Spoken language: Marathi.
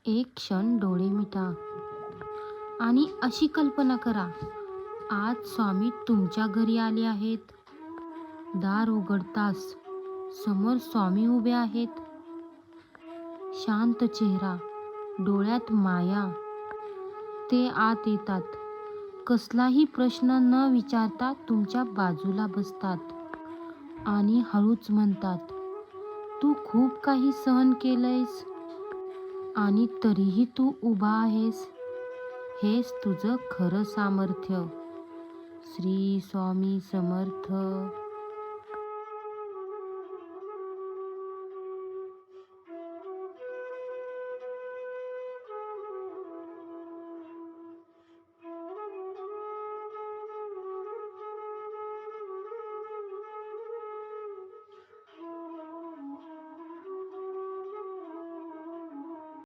एक क्षण डोळे मिटा आणि अशी कल्पना करा, आज स्वामी तुमच्या घरी आले आहेत. दार उघडताच समोर स्वामी उभे आहेत. शांत चेहरा, डोळ्यात माया. ते आत येतात. कसलाही प्रश्न न विचारता तुमच्या बाजूला बसतात आणि हळूच म्हणतात, तू खूप काही सहन केलंयस आणि तरीही तू उभा आहेस. हेच तुझं खरं सामर्थ्य. श्री स्वामी समर्थ.